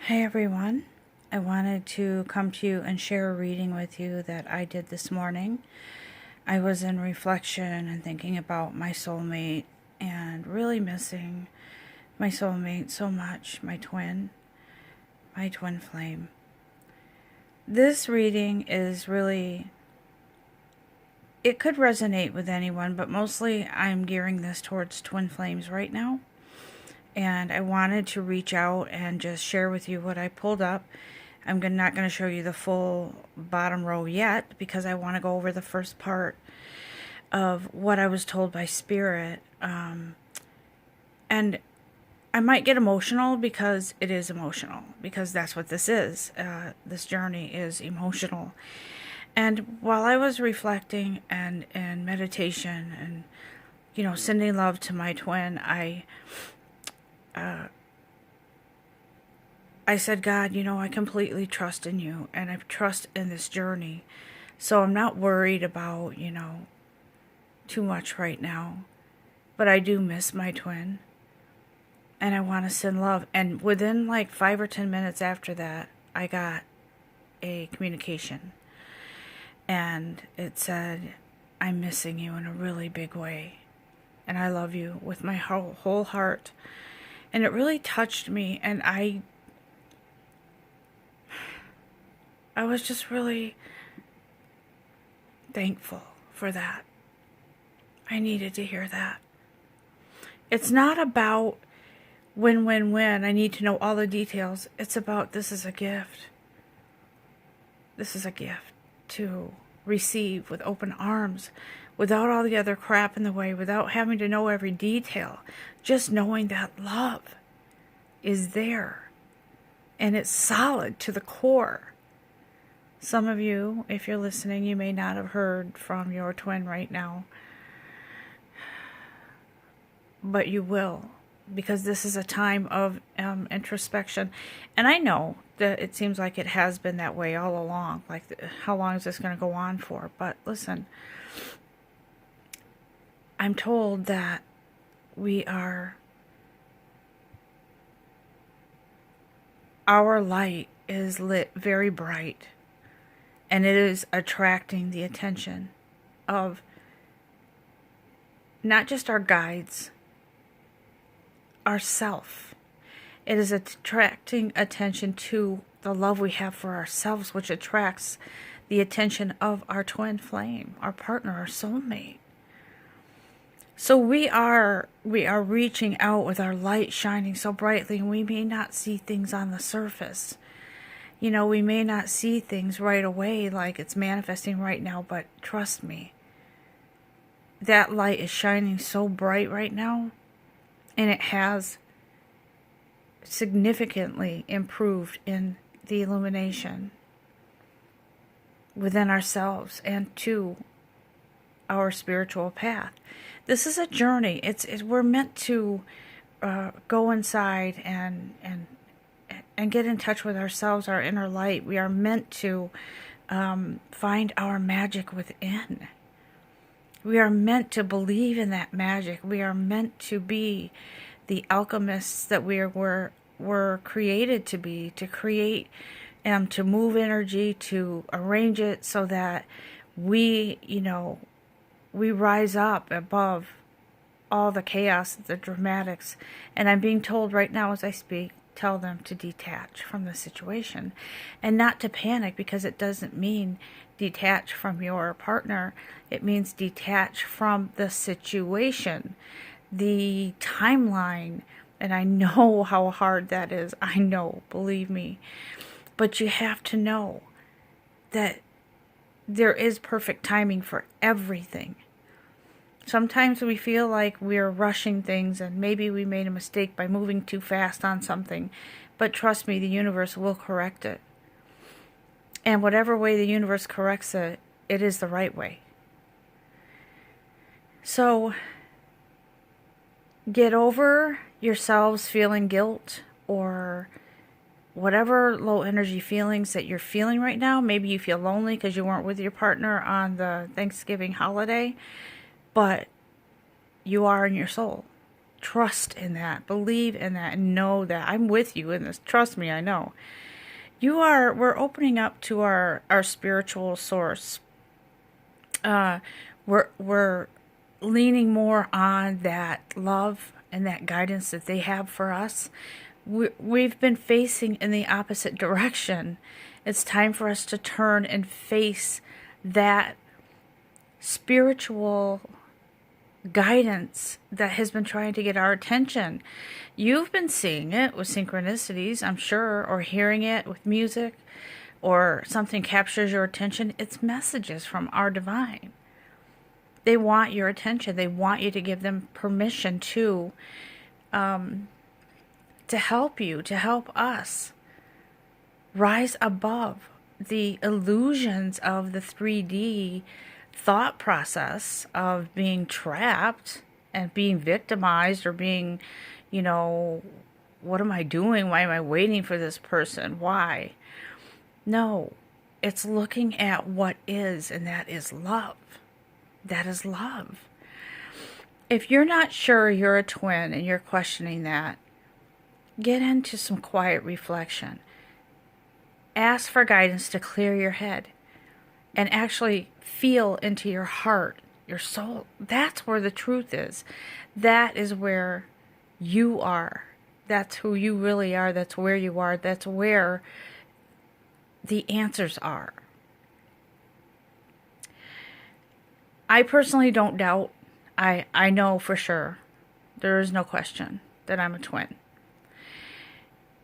Hey everyone, I wanted to come to you and share a reading with you that I did this morning. I was in reflection and thinking about my soulmate and really missing my soulmate so much, my twin flame. This reading is really, it could resonate with anyone, but mostly I'm gearing this towards twin flames right now. And I wanted to reach out and just share with you what I pulled up. I'm not going to show you the full bottom row yet because I want to go over the first part of what I was told by Spirit. And I might get emotional because it is emotional, because that's what this is. This journey is emotional. And while I was reflecting and in meditation and, sending love to my twin, I said, God, I completely trust in you and I trust in this journey. So I'm not worried about, too much right now. But I do miss my twin. And I want to send love. And within like 5 or 10 minutes after that, I got a communication. And it said, I'm missing you in a really big way. And I love you with my whole heart. And it really touched me. And I was just really thankful for that. I needed to hear that. It's not about when, I need to know all the details. It's about this is a gift. This is a gift to receive with open arms, without all the other crap in the way, without having to know every detail. Just knowing that love is there. And it's solid to the core. Some of you, if you're listening, you may not have heard from your twin right now. But you will, because this is a time of introspection. And I know that it seems like it has been that way all along. Like, how long is this going to go on for? But listen, I'm told that our light is lit very bright. And it is attracting the attention of not just our guides, ourself. It is attracting attention to the love we have for ourselves, which attracts the attention of our twin flame, our partner, our soulmate. So we are reaching out with our light shining so brightly, and we may not see things on the surface. We may not see things right away like it's manifesting right now, but trust me, that light is shining so bright right now, and it has significantly improved in the illumination within ourselves and to our spiritual path. This is a journey. We're meant to go inside and get in touch with ourselves, our inner light. We are meant to find our magic within. We are meant to believe in that magic. We are meant to be the alchemists that were created to be, to create and to move energy, to arrange it so that we rise up above all the chaos, the dramatics. And I'm being told right now as I speak, tell them to detach from the situation and not to panic, because it doesn't mean detach from your partner. It means detach from the situation, the timeline. And I know how hard that is. I know, believe me. But you have to know that there is perfect timing for everything. Sometimes we feel like we're rushing things and maybe we made a mistake by moving too fast on something. But trust me, the universe will correct it. And whatever way the universe corrects it, it is the right way. So get over yourselves feeling guilt or whatever low energy feelings that you're feeling right now. Maybe you feel lonely because you weren't with your partner on the Thanksgiving holiday. But you are in your soul. Trust in that, believe in that, and know that I'm with you in this. Trust me, I know. We're opening up to our spiritual source. We're leaning more on that love and that guidance that they have for us. We've been facing in the opposite direction. It's time for us to turn and face that spiritual guidance that has been trying to get our attention. You've been seeing it with synchronicities, I'm sure, or hearing it with music, or something captures your attention. It's messages from our divine. They want your attention. They want you to give them permission to help you, to help us rise above the illusions of the 3D thought process of being trapped and being victimized, or being, what am I doing? Why am I waiting for this person? Why? No, it's looking at what is, and that is love. That is love. If you're not sure you're a twin and you're questioning that, get into some quiet reflection. Ask for guidance to clear your head and actually feel into your heart, your soul. That's where the truth is. That is where you are. That's who you really are. That's where you are. That's where the answers are. I personally don't doubt. I know for sure. There is no question that I'm a twin.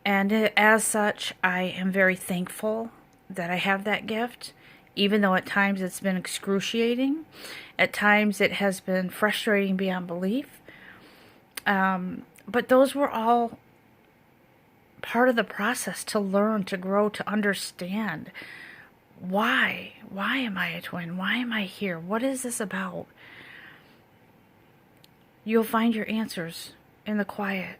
And as such, I am very thankful that I have that gift, even though at times it's been excruciating. At times it has been frustrating beyond belief. But those were all part of the process to learn, to grow, to understand. Why? Why am I a twin? Why am I here? What is this about? You'll find your answers in the quiet.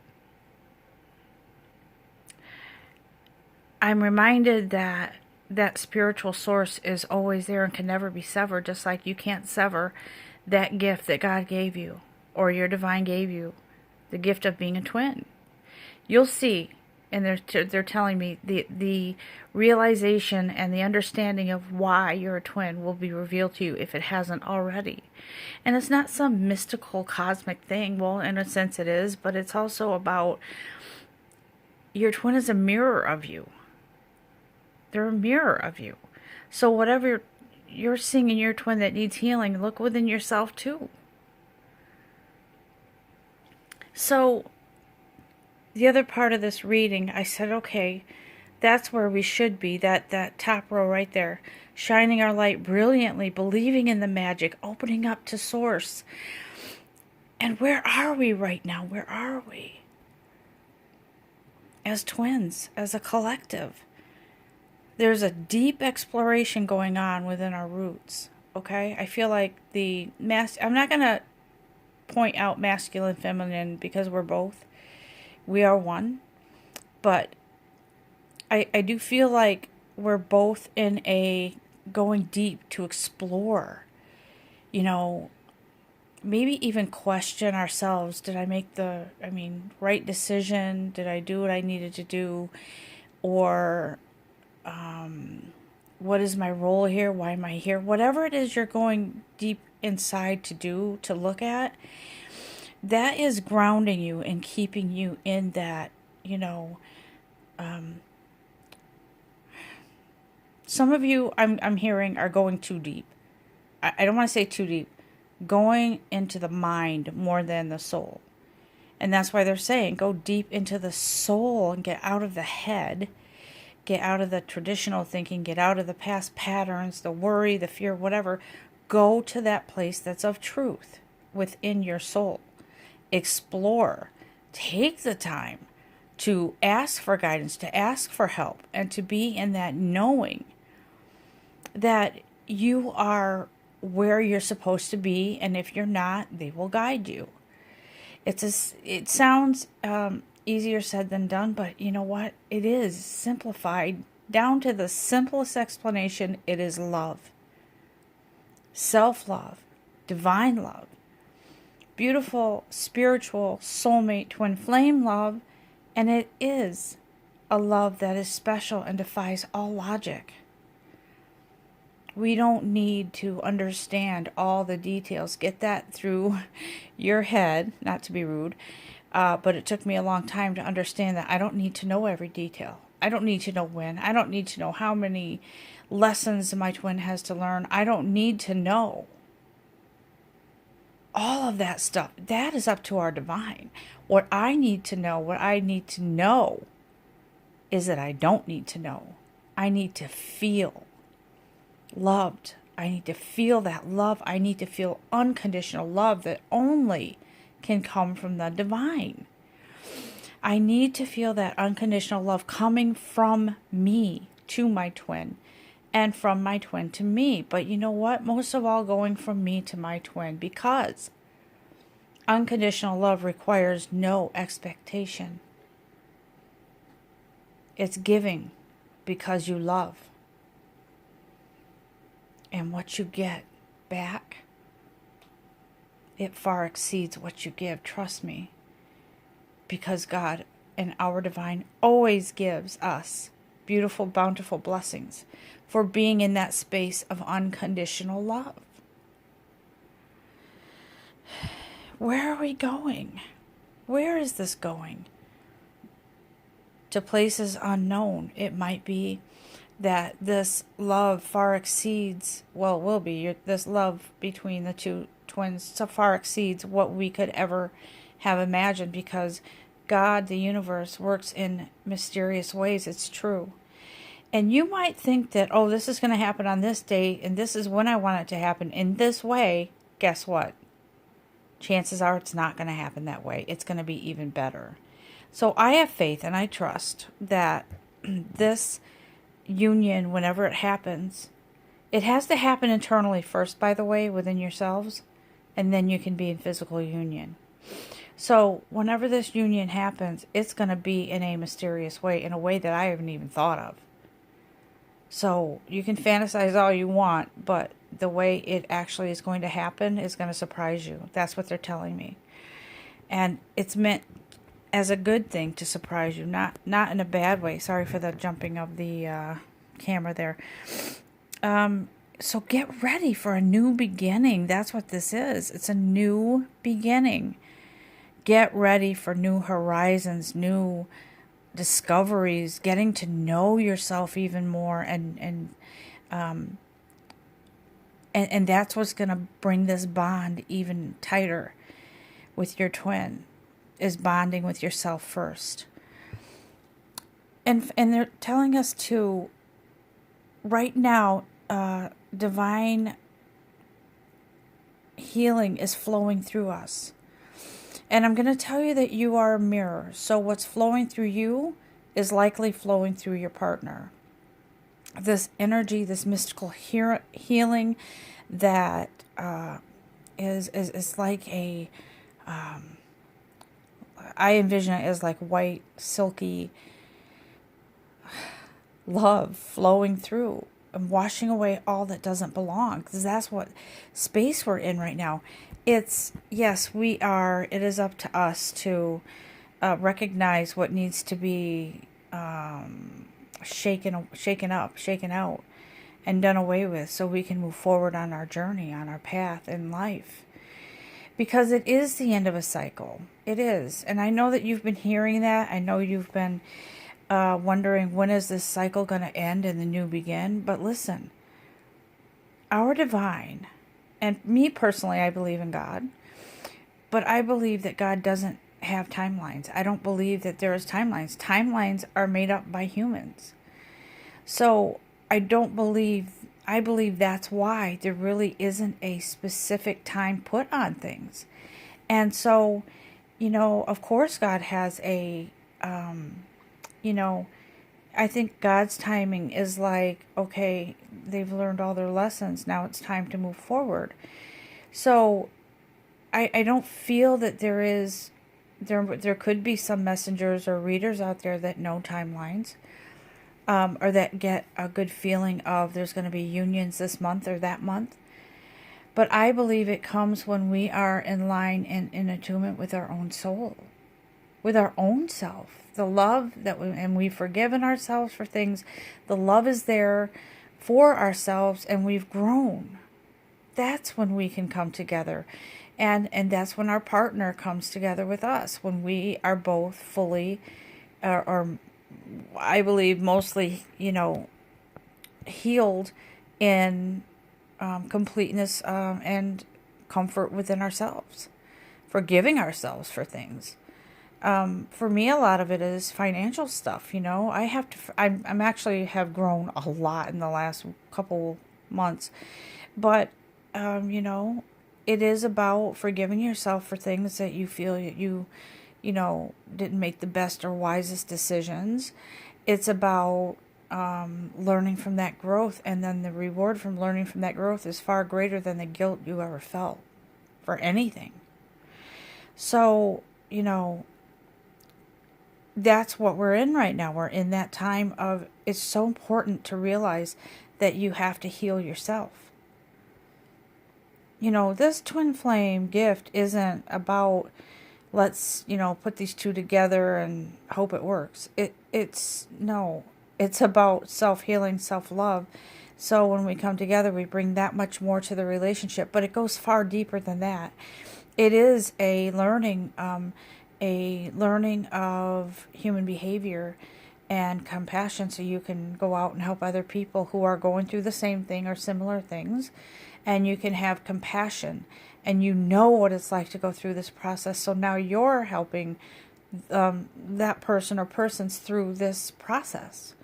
I'm reminded that that spiritual source is always there and can never be severed, just like you can't sever that gift that God gave you or your divine gave you, the gift of being a twin. You'll see, and they're telling me the realization and the understanding of why you're a twin will be revealed to you if it hasn't already. And it's not some mystical cosmic thing. Well, in a sense it is, but it's also about your twin is a mirror of you. They're a mirror of you. So whatever you're seeing in your twin that needs healing, look within yourself too. So the other part of this reading, I said, okay, that's where we should be, that top row right there, shining our light brilliantly, believing in the magic, opening up to source. And where are we right now? Where are we? As twins, as a collective. There's a deep exploration going on within our roots, okay? I feel like I'm not going to point out masculine, feminine, because we're both. We are one. But I do feel like we're both in a going deep to explore, maybe even question ourselves. Did I make the right decision? Did I do what I needed to do? Or what is my role here? Why am I here? Whatever it is you're going deep inside to do, to look at, that is grounding you and keeping you in that, some of you I'm hearing are going too deep. I don't want to say too deep. Going into the mind more than the soul. And that's why they're saying go deep into the soul and get out of the head. Get out of the traditional thinking, get out of the past patterns, the worry, the fear, whatever. Go to that place that's of truth within your soul. Explore. Take the time to ask for guidance, to ask for help, and to be in that knowing that you are where you're supposed to be, and if you're not, they will guide you. It sounds easier said than done, but you know what? It is simplified down to the simplest explanation. It is love. Self-love. Divine love. beautiful, spiritual, soulmate, twin flame love, and it is a love that is special and defies all logic. We don't need to understand all the details. Get that through your head, not to be rude, but it took me a long time to understand that I don't need to know every detail. I don't need to know when. I don't need to know how many lessons my twin has to learn. I don't need to know all of that stuff. That is up to our divine. What I need to know is that I don't need to know. I need to feel loved. I need to feel that love. I need to feel unconditional love that only can come from the divine. I need to feel that unconditional love coming from me to my twin and from my twin to me. But you know what? Most of all, going from me to my twin, because unconditional love requires no expectation. It's giving because you love. And what you get back, it far exceeds what you give. Trust me. Because God and our divine always gives us beautiful, bountiful blessings for being in that space of unconditional love. Where are we going? Where is this going? To places unknown. It might be that this love far exceeds, well, it will be, this love between the two twins so far exceeds what we could ever have imagined, because God, the universe, works in mysterious ways. It's true. And you might think that, oh, this is going to happen on this date, and this is when I want it to happen in this way. Guess what? Chances are it's not going to happen that way. It's going to be even better. So I have faith and I trust that this union, whenever it happens, it has to happen internally first, by the way, within yourselves, and then you can be in physical union. So whenever this union happens, it's going to be in a mysterious way, in a way that I haven't even thought of. So you can fantasize all you want, but the way it actually is going to happen is going to surprise you. That's what they're telling me. And it's meant as a good thing to surprise you, not in a bad way. Sorry for the jumping of the camera there. So get ready for a new beginning. That's what this is. It's a new beginning. Get ready for new horizons, new discoveries, getting to know yourself even more, and that's what's going to bring this bond even tighter with your twin, is bonding with yourself first. And they're telling us to, right now, divine healing is flowing through us. And I'm going to tell you that you are a mirror. So what's flowing through you is likely flowing through your partner. This energy, this mystical healing that is like a, I envision it as like white, silky love flowing through and washing away all that doesn't belong. Because that's what space we're in right now. It's, yes, it is up to us to recognize what needs to be shaken up, shaken out, and done away with, so we can move forward on our journey, on our path in life. Because it is the end of a cycle. It is. And I know that you've been hearing that. I know you've been wondering, when is this cycle going to end and the new begin? But listen, our divine, and me personally, I believe in God, but I believe that God doesn't have timelines. I don't believe that there is timelines. Timelines are made up by humans. So I believe that's why there really isn't a specific time put on things. And so, of course God has a, I think God's timing is like, okay, they've learned all their lessons. Now it's time to move forward. So I don't feel that there could be some messengers or readers out there that know timelines, or that get a good feeling of there's going to be unions this month or that month. But I believe it comes when we are in line and in attunement with our own soul, with our own self. The love and we've forgiven ourselves for things. The love is there for ourselves and we've grown. That's when we can come together. And that's when our partner comes together with us, when we are both fully, or I believe mostly, healed in completeness and comfort within ourselves, forgiving ourselves for things. For me, a lot of it is financial stuff. I'm actually have grown a lot in the last couple months, but it is about forgiving yourself for things that you feel you didn't make the best or wisest decisions. It's about learning from that growth, and then the reward from learning from that growth is far greater than the guilt you ever felt for anything. So, that's what we're in right now. We're in that time of, it's so important to realize that you have to heal yourself. This twin flame gift isn't about, let's, put these two together and hope it works. It's about self-healing, self-love. So when we come together, we bring that much more to the relationship, but it goes far deeper than that. It is a learning of human behavior and compassion, so you can go out and help other people who are going through the same thing or similar things, and you can have compassion, and you know what it's like to go through this process. So now you're helping that person or persons through this process.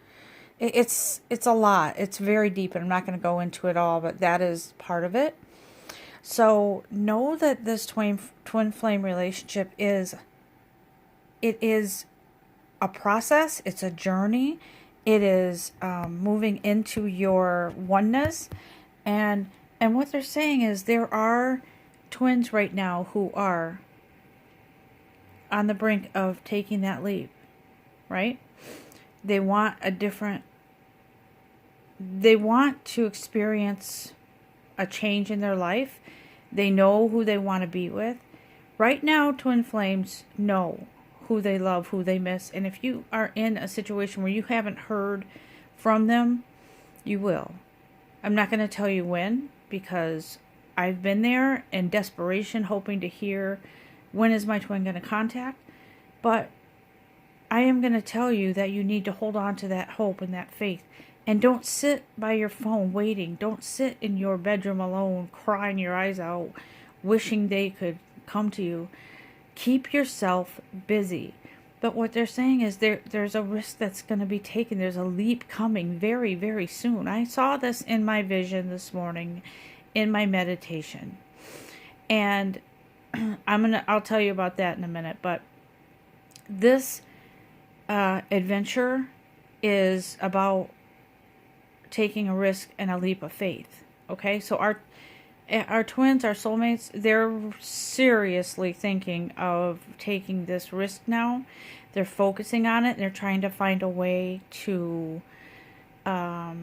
It's a lot. It's very deep, and I'm not going to go into it all, but that is part of it. So know that this twin flame relationship is a process. It's a journey. It is moving into your oneness. And what they're saying is there are twins right now who are on the brink of taking that leap, right? They want to experience a change in their life. They know who they want to be with. Right now, twin flames know who they love, who they miss. And if you are in a situation where you haven't heard from them, you will. I'm not going to tell you when, because I've been there in desperation, hoping to hear, when is my twin going to contact? But I am going to tell you that you need to hold on to that hope and that faith. And don't sit by your phone waiting. Don't sit in your bedroom alone, crying your eyes out, wishing they could come to you. Keep yourself busy. But what they're saying is there's a risk that's going to be taken. There's a leap coming very, very soon. I saw this in my vision this morning, in my meditation. And I'll tell you about that in a minute. But this adventure is about taking a risk and a leap of faith. Okay, so our twins, our soulmates, they're seriously thinking of taking this risk now. They're focusing on it. They're trying to find a way to tie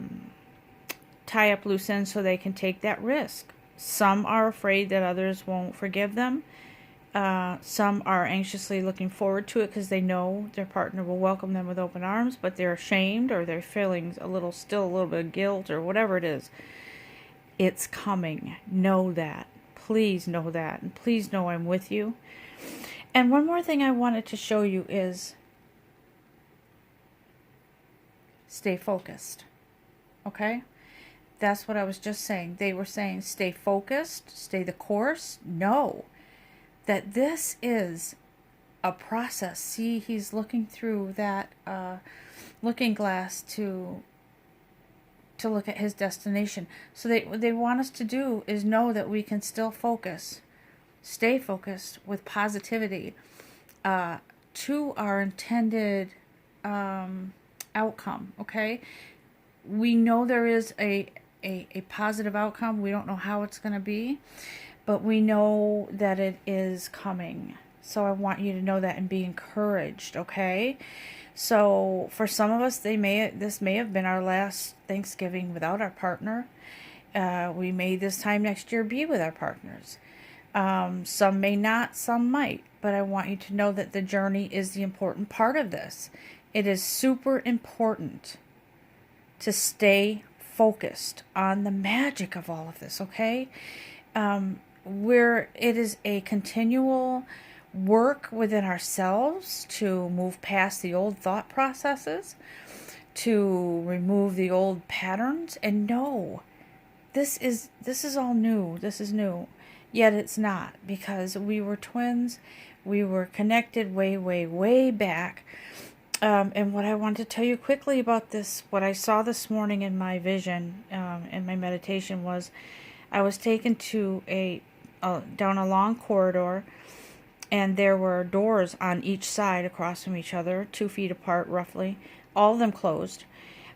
up loose ends so they can take that risk. Some are afraid that others won't forgive them. Some are anxiously looking forward to it because they know their partner will welcome them with open arms, but they're ashamed, or they're feeling still a little bit of guilt, or whatever it is. It's coming. Know that. Please know that. And please know I'm with you. And one more thing I wanted to show you is stay focused. Okay? That's what I was just saying. They were saying stay focused, stay the course. No. That this is a process. See, he's looking through that looking glass to look at his destination. So they want us to do is know that we can still focus, stay focused with positivity to our intended outcome. Okay, we know there is a positive outcome. We don't know how it's going to be, but we know that it is coming. So I want you to know that and be encouraged. Okay. So for some of us, this may have been our last Thanksgiving without our partner. We may this time next year be with our partners. Some may not, some might. But I want you to know that the journey is the important part of this. It is super important to stay focused on the magic of all of this, okay? Where it is a continual work within ourselves to move past the old thought processes, to remove the old patterns, and know this is all new. This is new. Yet it's not, because we were twins. We were connected way, way, way back. And what I want to tell you quickly about this, what I saw this morning in my vision, in my meditation, was I was taken to down a long corridor, and there were doors on each side across from each other, 2 feet apart roughly, all of them closed.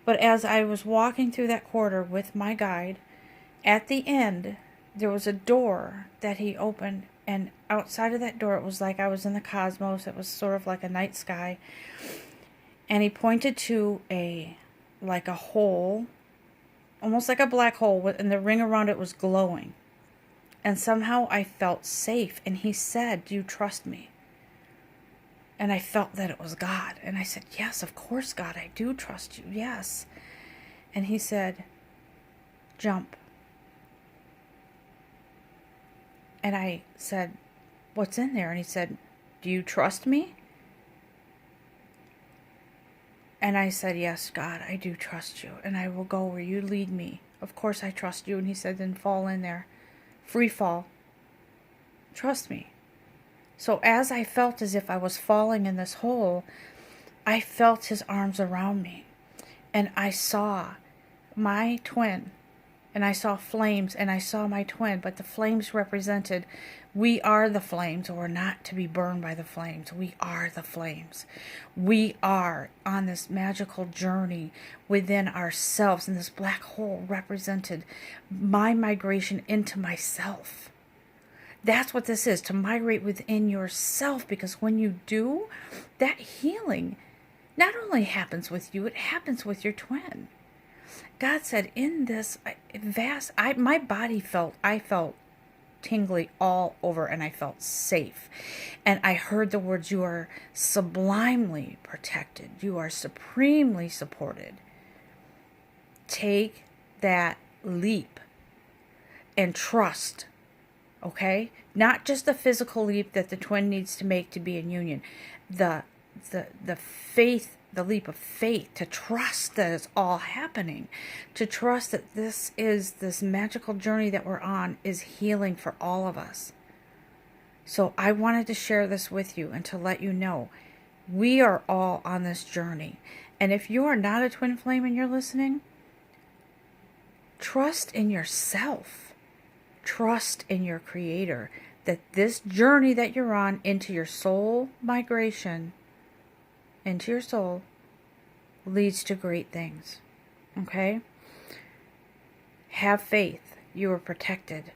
But as I was walking through that corridor with my guide, at the end, there was a door that he opened, and outside of that door, it was like I was in the cosmos. It was sort of like a night sky. And he pointed to a hole, almost like a black hole, and the ring around it was glowing. And somehow I felt safe. And he said, "Do you trust me?" And I felt that it was God. And I said, "Yes, of course, God, I do trust you. Yes." And he said, "Jump." And I said, "What's in there?" And he said, "Do you trust me?" And I said, "Yes, God, I do trust you, and I will go where you lead me. Of course I trust you." And he said, "Then fall in there. Free fall. Trust me." So as I felt as if I was falling in this hole, I felt his arms around me. And I saw my twin. And I saw flames, and I saw my twin. But the flames represented, we are the flames, or we're not to be burned by the flames. We are the flames. We are on this magical journey within ourselves. And this black hole represented my migration into myself. That's what this is, to migrate within yourself. Because when you do, that healing not only happens with you, it happens with your twin. God said, in this vast, my body I felt tingly all over, and I felt safe. And I heard the words, "You are sublimely protected. You are supremely supported." Take that leap and trust, okay? Not just the physical leap that the twin needs to make to be in union. The faith, the leap of faith, to trust that it's all happening, to trust that this magical journey that we're on is healing for all of us. So I wanted to share this with you and to let you know we are all on this journey. And if you are not a twin flame and you're listening, trust in yourself. Trust in your Creator, that this journey that you're on into your soul migration, into your soul, leads to great things. Okay? Have faith. You are protected.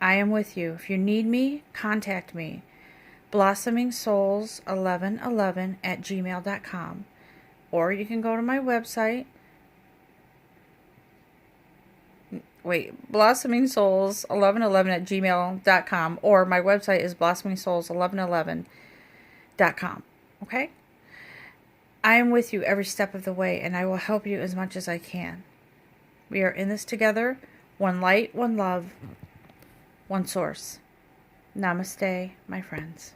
I am with you. If you need me, contact me. blossomingsouls1111@gmail.com. Or you can go to my website. blossomingsouls1111@gmail.com. Or my website is blossomingsouls1111.com. Okay? I am with you every step of the way, and I will help you as much as I can. We are in this together. One light, one love, one source. Namaste, my friends.